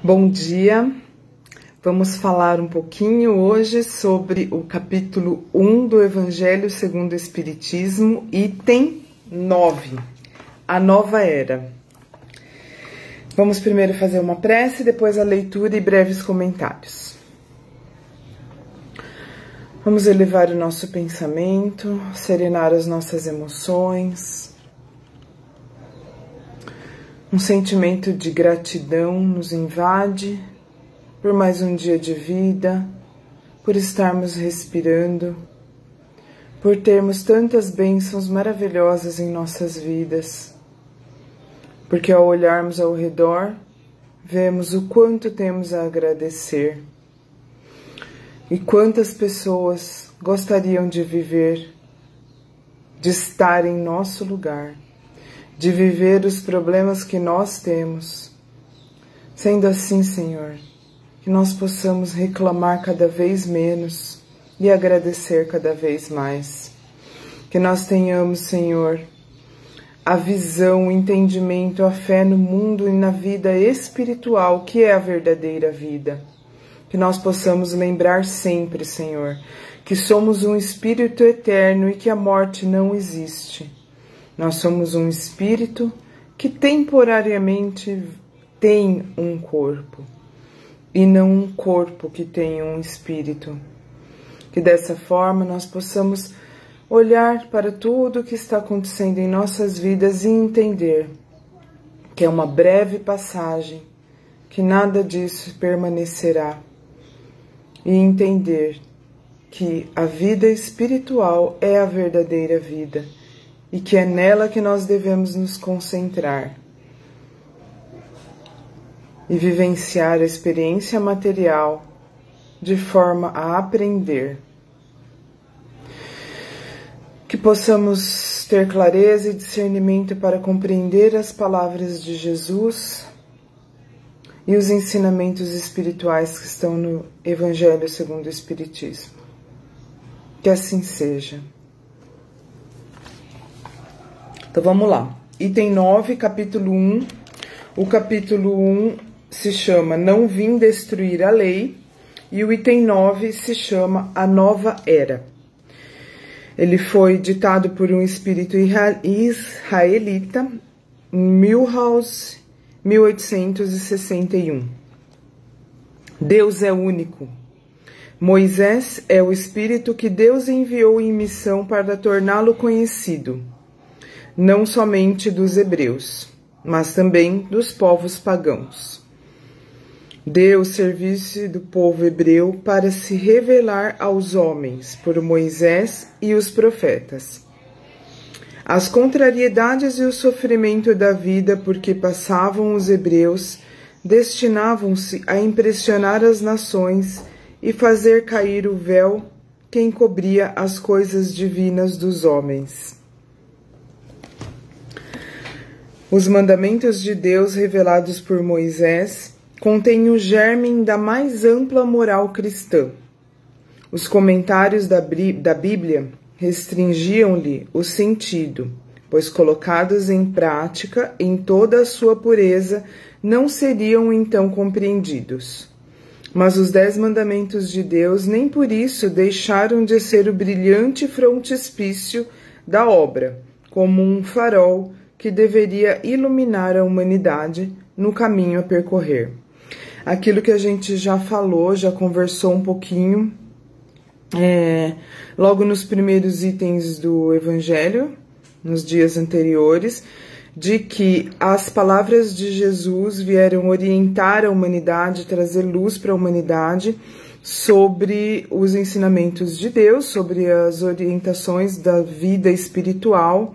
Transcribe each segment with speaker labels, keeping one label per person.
Speaker 1: Bom dia, vamos falar um pouquinho hoje sobre o capítulo 1 do Evangelho segundo o Espiritismo, item 9, a nova era. Vamos primeiro fazer uma prece, depois a leitura e breves comentários. Vamos elevar o nosso pensamento, serenar as nossas emoções. Um sentimento de gratidão nos invade por mais um dia de vida, por estarmos respirando, por termos tantas bênçãos maravilhosas em nossas vidas, porque ao olharmos ao redor, vemos o quanto temos a agradecer e quantas pessoas gostariam de viver, de estar em nosso lugar, de viver os problemas que nós temos. Sendo assim, Senhor, que nós possamos reclamar cada vez menos e agradecer cada vez mais. Que nós tenhamos, Senhor, a visão, o entendimento, a fé no mundo e na vida espiritual, que é a verdadeira vida. Que nós possamos lembrar sempre, Senhor, que somos um espírito eterno e que a morte não existe. Nós somos um espírito que temporariamente tem um corpo, e não um corpo que tem um espírito. Que dessa forma nós possamos olhar para tudo o que está acontecendo em nossas vidas e entender que é uma breve passagem, que nada disso permanecerá. E entender que a vida espiritual é a verdadeira vida, e que é nela que nós devemos nos concentrar e vivenciar a experiência material de forma a aprender. Que possamos ter clareza e discernimento para compreender as palavras de Jesus e os ensinamentos espirituais que estão no Evangelho segundo o Espiritismo. Que assim seja. Então vamos lá, item 9, capítulo 1, o capítulo 1 se chama Não Vim Destruir a Lei, e o item 9 se chama A Nova Era. Ele foi ditado por um espírito israelita em Milhouse, 1861. Deus é único. Moisés é o espírito que Deus enviou em missão para torná-lo conhecido, não somente dos hebreus, mas também dos povos pagãos. Deu o serviço do povo hebreu para se revelar aos homens por Moisés e os profetas. As contrariedades e o sofrimento da vida por que passavam os hebreus destinavam-se a impressionar as nações e fazer cair o véu que encobria as coisas divinas dos homens. Os mandamentos de Deus revelados por Moisés contêm o germe da mais ampla moral cristã. Os comentários da Bíblia restringiam-lhe o sentido, pois colocados em prática em toda a sua pureza, não seriam então compreendidos. Mas os 10 mandamentos de Deus nem por isso deixaram de ser o brilhante frontispício da obra, como um farol que deveria iluminar a humanidade no caminho a percorrer. Aquilo que a gente já falou, já conversou um pouquinho, logo nos primeiros itens do Evangelho, nos dias anteriores, de que as palavras de Jesus vieram orientar a humanidade, trazer luz para a humanidade sobre os ensinamentos de Deus, sobre as orientações da vida espiritual,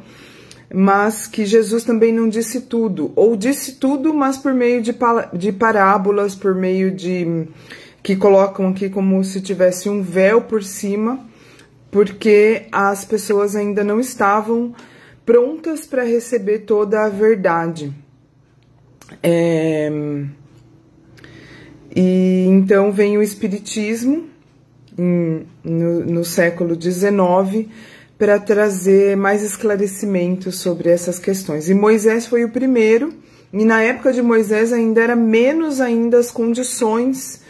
Speaker 1: mas que Jesus também não disse tudo, ou disse tudo, mas por meio de parábolas, por meio de... que colocam aqui como se tivesse um véu por cima, porque as pessoas ainda não estavam prontas para receber toda a verdade. E então vem o Espiritismo, no século XIX, para trazer mais esclarecimentos sobre essas questões. E Moisés foi o primeiro E na época de Moisés ainda era menos ainda as condições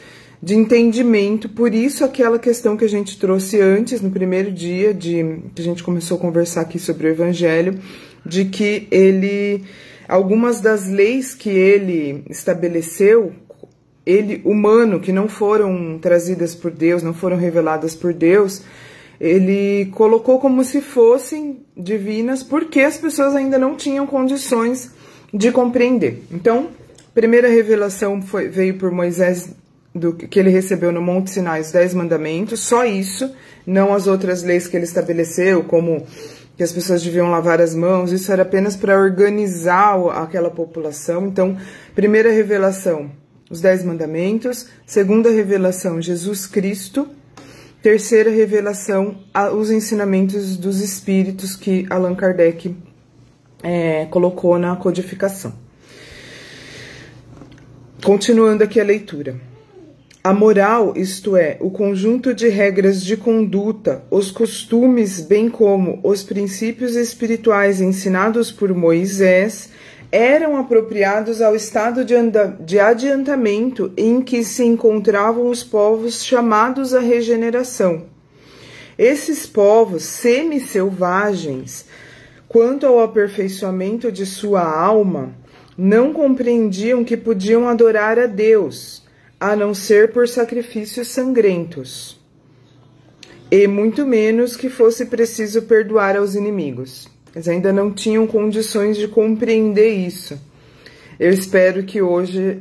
Speaker 1: de entendimento, por isso aquela questão que a gente trouxe antes, no primeiro dia, que a gente começou a conversar aqui sobre o Evangelho, de que algumas das leis que ele estabeleceu, humano, que não foram trazidas por Deus, não foram reveladas por Deus, ele colocou como se fossem divinas, porque as pessoas ainda não tinham condições de compreender. Então, a primeira revelação veio por Moisés, que ele recebeu no Monte Sinai, os 10 mandamentos, só isso, não as outras leis que ele estabeleceu, como que as pessoas deviam lavar as mãos, isso era apenas para organizar aquela população. Então, primeira revelação, os 10 mandamentos, segunda revelação, Jesus Cristo, terceira revelação, os ensinamentos dos espíritos que Allan Kardec colocou na codificação. Continuando aqui a leitura. A moral, isto é, o conjunto de regras de conduta, os costumes, bem como os princípios espirituais ensinados por Moisés, eram apropriados ao estado de adiantamento em que se encontravam os povos chamados à regeneração. Esses povos semi-selvagens, quanto ao aperfeiçoamento de sua alma, não compreendiam que podiam adorar a Deus, a não ser por sacrifícios sangrentos, e muito menos que fosse preciso perdoar aos inimigos. Eles ainda não tinham condições de compreender isso. Eu espero que hoje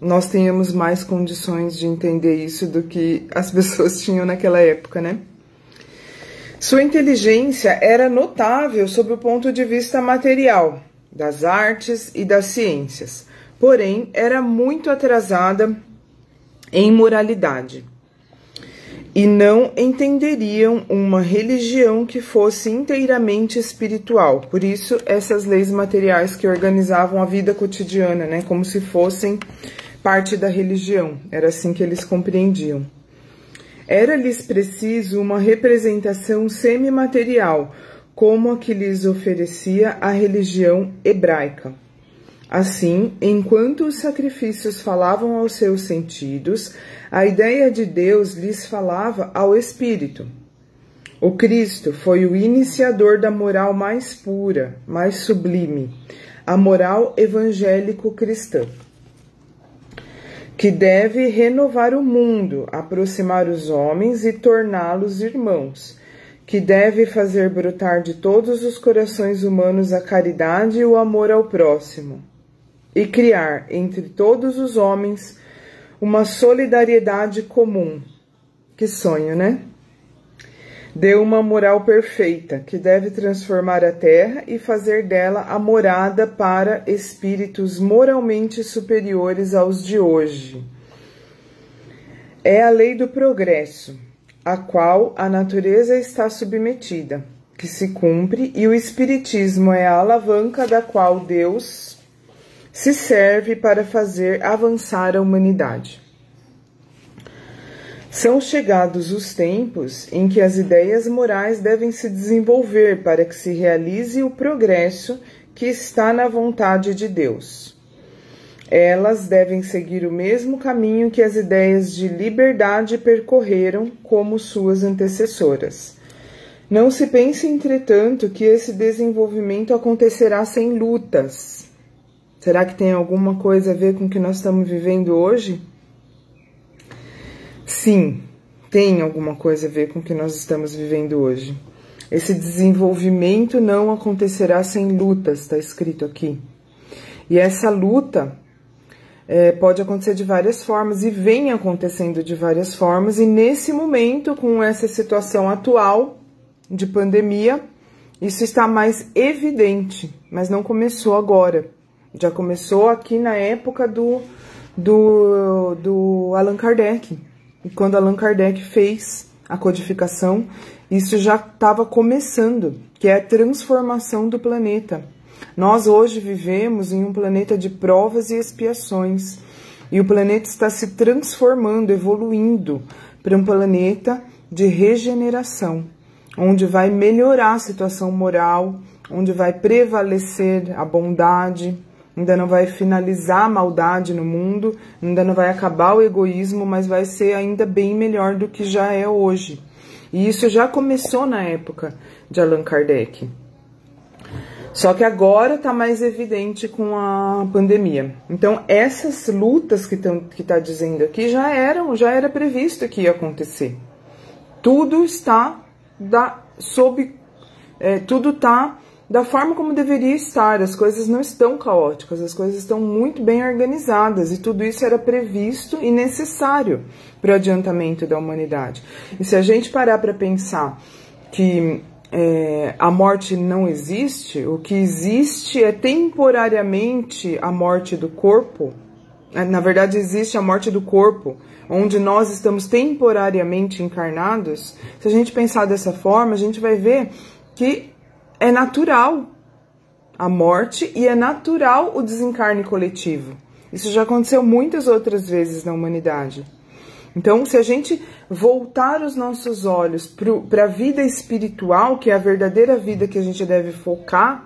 Speaker 1: nós tenhamos mais condições de entender isso do que as pessoas tinham naquela época, né? Sua inteligência era notável sob o ponto de vista material, das artes e das ciências, porém era muito atrasada em moralidade. E não entenderiam uma religião que fosse inteiramente espiritual. Por isso, essas leis materiais que organizavam a vida cotidiana, né, como se fossem parte da religião. Era assim que eles compreendiam. Era-lhes preciso uma representação semimaterial, como a que lhes oferecia a religião hebraica. Assim, enquanto os sacrifícios falavam aos seus sentidos, a ideia de Deus lhes falava ao espírito. O Cristo foi o iniciador da moral mais pura, mais sublime, a moral evangélico-cristã, que deve renovar o mundo, aproximar os homens e torná-los irmãos, que deve fazer brotar de todos os corações humanos a caridade e o amor ao próximo, e criar entre todos os homens uma solidariedade comum. Que sonho, né? Deu uma moral perfeita, que deve transformar a terra e fazer dela a morada para espíritos moralmente superiores aos de hoje. É a lei do progresso, a qual a natureza está submetida, que se cumpre, e o espiritismo é a alavanca da qual Deus se serve para fazer avançar a humanidade. São chegados os tempos em que as ideias morais devem se desenvolver para que se realize o progresso que está na vontade de Deus. Elas devem seguir o mesmo caminho que as ideias de liberdade percorreram como suas antecessoras. Não se pense, entretanto, que esse desenvolvimento acontecerá sem lutas. Será que tem alguma coisa a ver com o que nós estamos vivendo hoje? Sim, tem alguma coisa a ver com o que nós estamos vivendo hoje. Esse desenvolvimento não acontecerá sem lutas, está escrito aqui. E essa luta pode acontecer de várias formas e vem acontecendo de várias formas. E nesse momento, com essa situação atual de pandemia, isso está mais evidente, mas não começou agora. Já começou aqui na época do Allan Kardec. E quando Allan Kardec fez a codificação, isso já estava começando, que é a transformação do planeta. Nós hoje vivemos em um planeta de provas e expiações. E o planeta está se transformando, evoluindo para um planeta de regeneração, onde vai melhorar a situação moral, onde vai prevalecer a bondade, ainda não vai finalizar a maldade no mundo, ainda não vai acabar o egoísmo, mas vai ser ainda bem melhor do que já é hoje. E isso já começou na época de Allan Kardec. Só que agora está mais evidente com a pandemia. Então, essas lutas que está dizendo aqui já era previsto que ia acontecer. Tudo está tudo está da forma como deveria estar. As coisas não estão caóticas, as coisas estão muito bem organizadas. E tudo isso era previsto e necessário para o adiantamento da humanidade. E se a gente parar para pensar que a morte não existe, o que existe é temporariamente a morte do corpo. Na verdade, existe a morte do corpo, onde nós estamos temporariamente encarnados. Se a gente pensar dessa forma, a gente vai ver que é natural a morte e é natural o desencarne coletivo. Isso já aconteceu muitas outras vezes na humanidade. Então, se a gente voltar os nossos olhos para a vida espiritual, que é a verdadeira vida que a gente deve focar,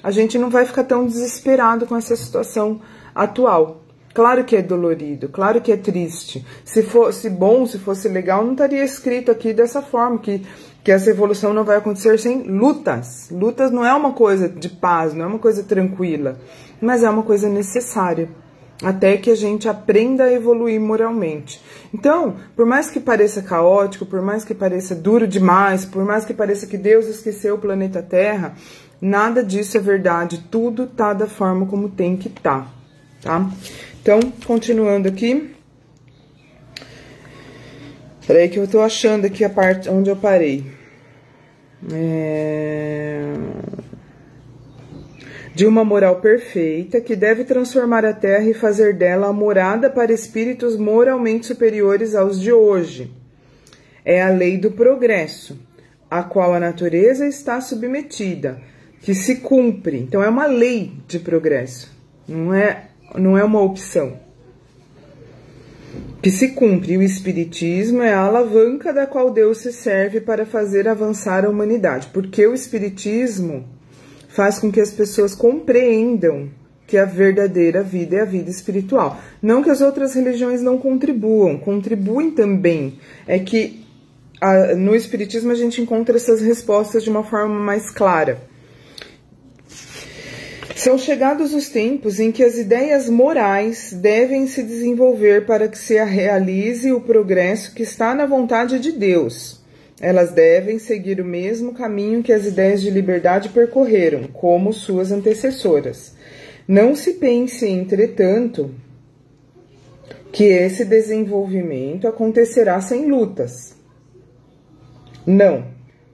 Speaker 1: a gente não vai ficar tão desesperado com essa situação atual. Claro que é dolorido, claro que é triste. Se fosse bom, se fosse legal, não estaria escrito aqui dessa forma, que essa evolução não vai acontecer sem lutas. Lutas não é uma coisa de paz, não é uma coisa tranquila, mas é uma coisa necessária, até que a gente aprenda a evoluir moralmente. Então, por mais que pareça caótico, por mais que pareça duro demais, por mais que pareça que Deus esqueceu o planeta Terra, nada disso é verdade, tudo está da forma como tem que estar, tá? Então, continuando aqui. Peraí que eu tô achando aqui a parte onde eu parei. De uma moral perfeita que deve transformar a Terra e fazer dela a morada para espíritos moralmente superiores aos de hoje. É a lei do progresso, a qual a natureza está submetida, que se cumpre. Então é uma lei de progresso, não é uma opção. Que se cumpre. O Espiritismo é a alavanca da qual Deus se serve para fazer avançar a humanidade. Porque o Espiritismo faz com que as pessoas compreendam que a verdadeira vida é a vida espiritual. Não que as outras religiões não contribuam, contribuem também. É que no Espiritismo a gente encontra essas respostas de uma forma mais clara. São chegados os tempos em que as ideias morais devem se desenvolver para que se realize o progresso que está na vontade de Deus. Elas devem seguir o mesmo caminho que as ideias de liberdade percorreram, como suas antecessoras. Não se pense, entretanto, que esse desenvolvimento acontecerá sem lutas. Não,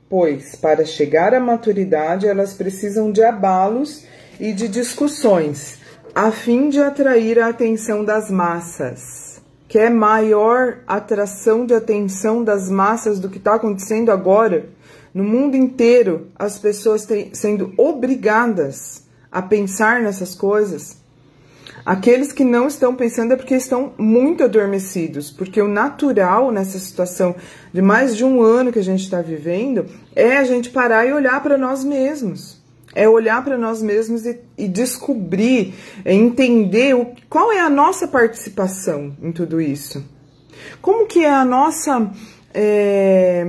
Speaker 1: pois para chegar à maturidade elas precisam de abalos e de discussões, a fim de atrair a atenção das massas. Quer maior atração de atenção das massas do que está acontecendo agora? No mundo inteiro, as pessoas sendo obrigadas a pensar nessas coisas. Aqueles que não estão pensando é porque estão muito adormecidos, porque o natural nessa situação de mais de um ano que a gente está vivendo é a gente parar e olhar para nós mesmos. É olhar para nós mesmos e descobrir, entender qual é a nossa participação em tudo isso. Como que é a nossa... É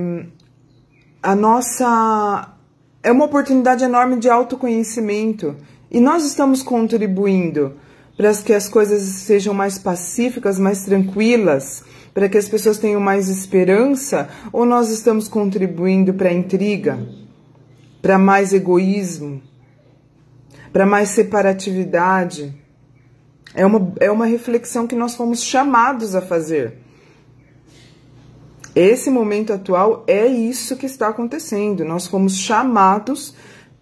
Speaker 1: uma oportunidade enorme de autoconhecimento. E nós estamos contribuindo para que as coisas sejam mais pacíficas, mais tranquilas, para que as pessoas tenham mais esperança, ou nós estamos contribuindo para a intriga, para mais egoísmo, para mais separatividade? É uma reflexão que nós fomos chamados a fazer. Esse momento atual é isso que está acontecendo. Nós fomos chamados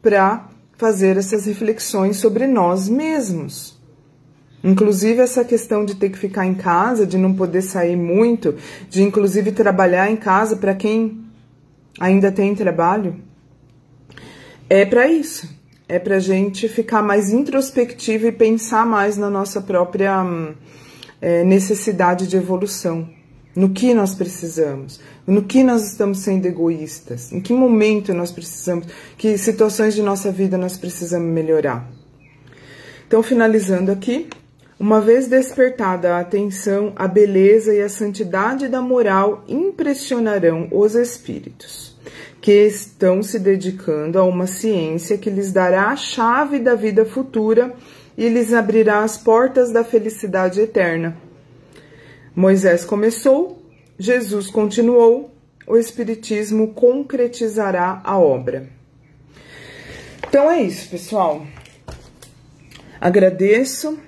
Speaker 1: para fazer essas reflexões sobre nós mesmos. Inclusive essa questão de ter que ficar em casa, de não poder sair muito, de inclusive trabalhar em casa para quem ainda tem trabalho. É para isso, é para a gente ficar mais introspectivo e pensar mais na nossa própria necessidade de evolução. no que nós precisamos, no que nós estamos sendo egoístas, em que momento nós precisamos, que situações de nossa vida nós precisamos melhorar. Então, finalizando aqui, uma vez despertada a atenção, a beleza e a santidade da moral impressionarão os espíritos, que estão se dedicando a uma ciência que lhes dará a chave da vida futura e lhes abrirá as portas da felicidade eterna. Moisés começou, Jesus continuou, o Espiritismo concretizará a obra. Então é isso, pessoal. Agradeço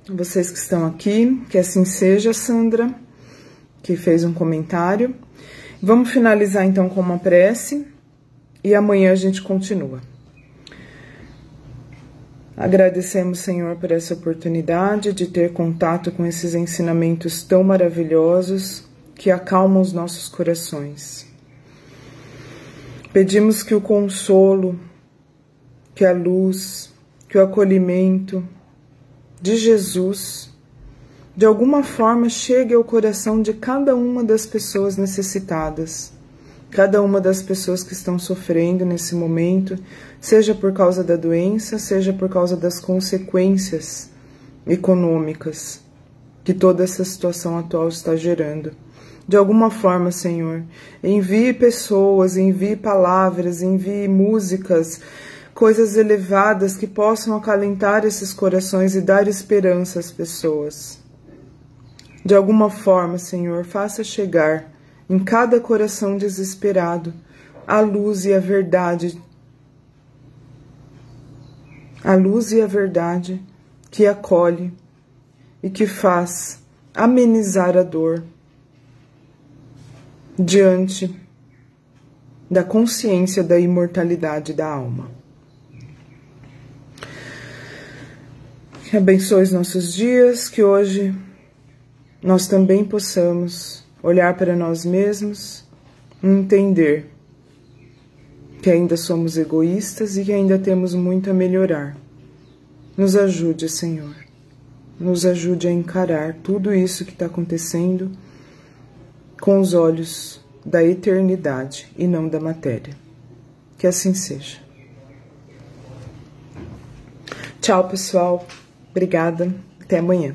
Speaker 1: vocês que estão aqui, que assim seja, Sandra, que fez um comentário. Vamos finalizar então com uma prece e amanhã a gente continua. Agradecemos, Senhor, por essa oportunidade de ter contato com esses ensinamentos tão maravilhosos que acalmam os nossos corações. Pedimos que o consolo, que a luz, que o acolhimento de Jesus, de alguma forma, chegue ao coração de cada uma das pessoas necessitadas, cada uma das pessoas que estão sofrendo nesse momento, seja por causa da doença, seja por causa das consequências econômicas que toda essa situação atual está gerando. De alguma forma, Senhor, envie pessoas, envie palavras, envie músicas, coisas elevadas que possam acalentar esses corações e dar esperança às pessoas. De alguma forma, Senhor, faça chegar em cada coração desesperado a luz e a verdade. A luz e a verdade que acolhe e que faz amenizar a dor diante da consciência da imortalidade da alma. Que abençoe os nossos dias, que hoje nós também possamos olhar para nós mesmos e entender que ainda somos egoístas e que ainda temos muito a melhorar. Nos ajude, Senhor. Nos ajude a encarar tudo isso que está acontecendo com os olhos da eternidade e não da matéria. Que assim seja. Tchau, pessoal. Obrigada. Até amanhã.